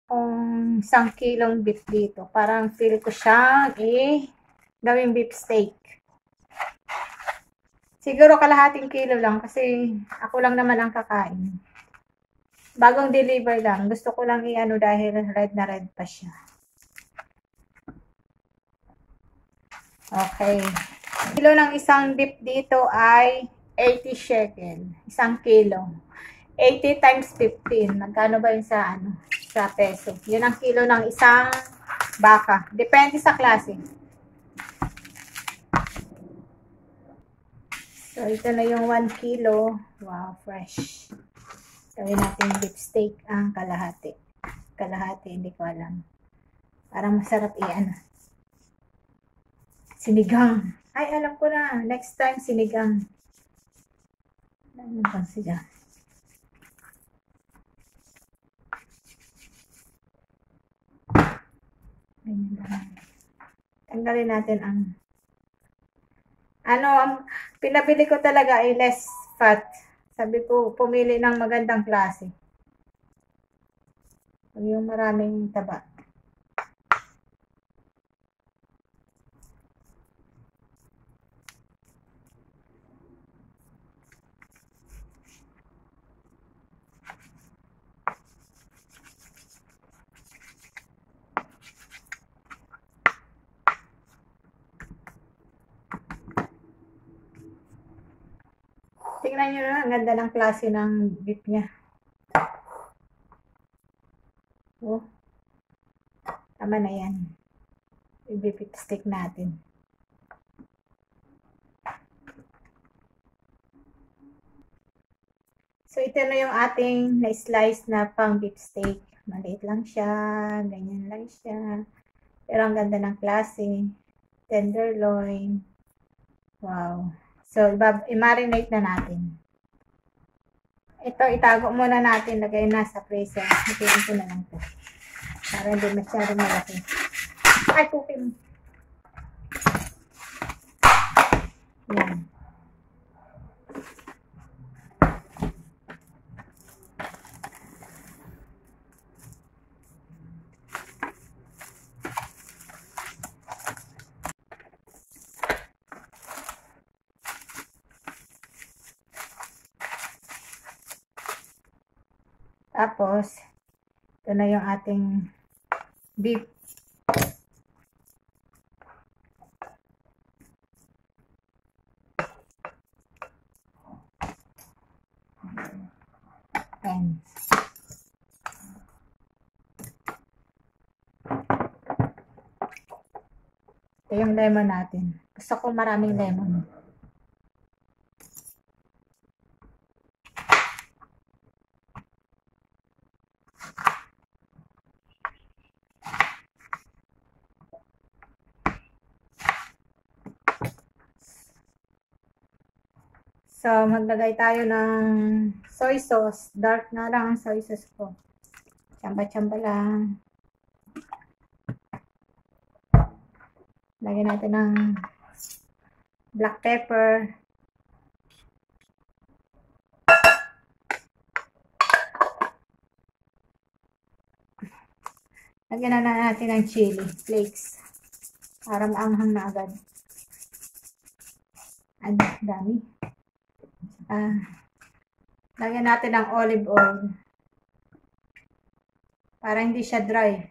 kung 1 kilong beef dito. Parang feel ko siyang gawing beef steak. Siguro kalahating kilo lang kasi ako lang naman ang kakain. Bagong deliver lang. Gusto ko lang i-ano dahil red na red pa siya. Okay. Kilo ng isang beef dito ay 80 shekel. 1 kilo. 80 times 15. Magkano ba yun sa sa peso? Yun ang kilo ng isang baka. Depende sa klase. So, ito na yung 1 kilo. Wow, fresh. Gawin natin beef steak ang kalahati. Kalahati, hindi ko alam. Parang masarap sinigang. Ay, alam ko na. Next time, sinigang. Ano bang sinigang? Tanggalin natin ang pinabili ko talaga ay less fat. Sabi ko, pumili ng magandang klase. Yung maraming taba. Tingnan nyo na, ang ganda ng klase ng beef niya. Oh, tama na yan. I-beef steak natin. So, ito na yung ating na-slice na pang beef steak. Maliit lang siya, ganyan lang siya. Pero ang ganda ng klase. Tenderloin. Wow. So, i-marinate na natin. Ito, itago muna natin. Lagay na sa freezer. Hatiin ko na lang ito. Para hindi masyadong malaki. Ay, cooking. Yan. Tapos, ito na yung ating beef. Ayan. Ito yung lemon natin. Gusto ko maraming lemon. So, maglagay tayo ng soy sauce. Dark na lang ang soy sauce ko. Tsamba-tsamba lang. Lagyan natin ng black pepper. Lagyan na natin ng chili flakes. Para maanghang na agad. Ang dami. Lagyan natin ng olive oil. Para hindi siya dry.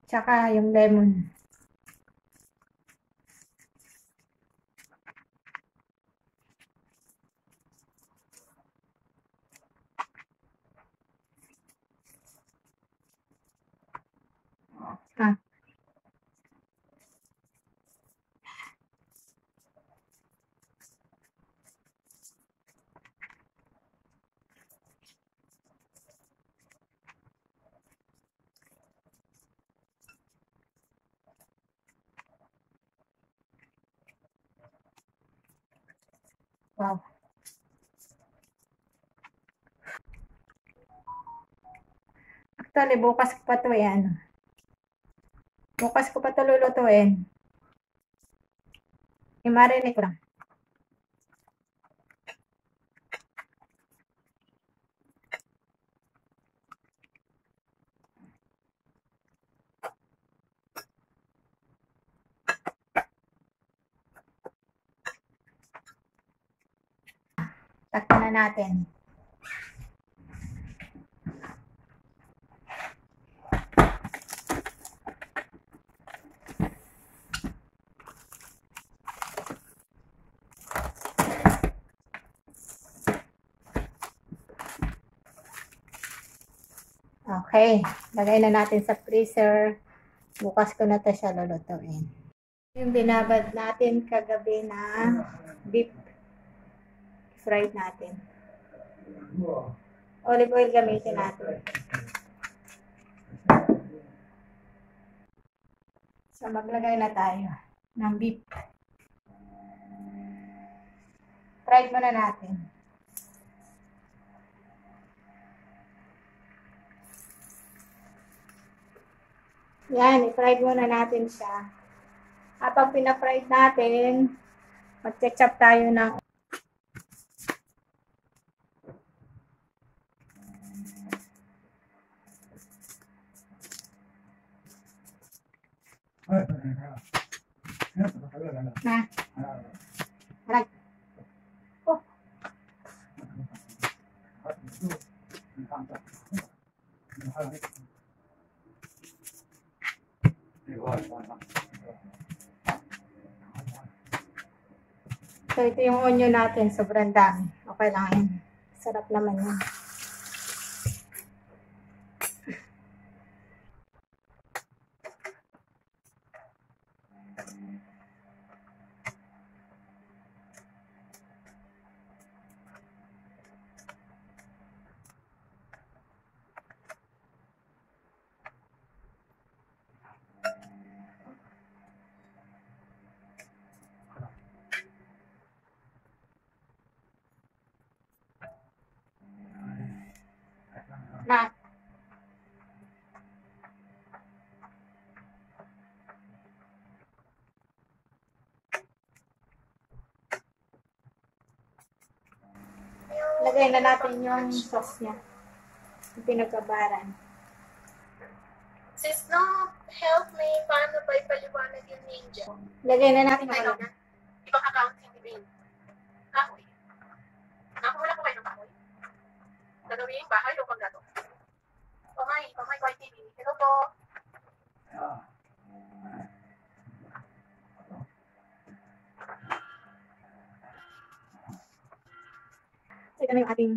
Tsaka yung lemon. Wow. Actually, bukas ko pa ito Bukas ko pa ito lulutuin. I-marinate ko lang. Takpan na natin. Okay, lagay na natin sa freezer. Bukas ko na to siya lulutuin. Yung binabad natin kagabi na beef fried natin. Olive oil gamitin natin. So maglagay na tayo ng beef. Fried muna natin. Yan, i-fried muna natin siya. Habang pina-fried natin, mag-chop tayo ng na. Aray. Oh. So, ito yung onion natin. Sobrang dami. Okay lang yun. Sarap naman yun. Na. Lagay na natin yung sauce niya. Yung pinagkabaran. Sis, no, help me. Paano ba ipaliwanag yung ninja? Lagay na natin Ikaw yung na. Ibang account, hindi ba yun? Kahoy. Wala ko kayo ng kahoy. Gagawin yung bahay o paggato? Pamay, White TV. Hello po. Ito na yung ating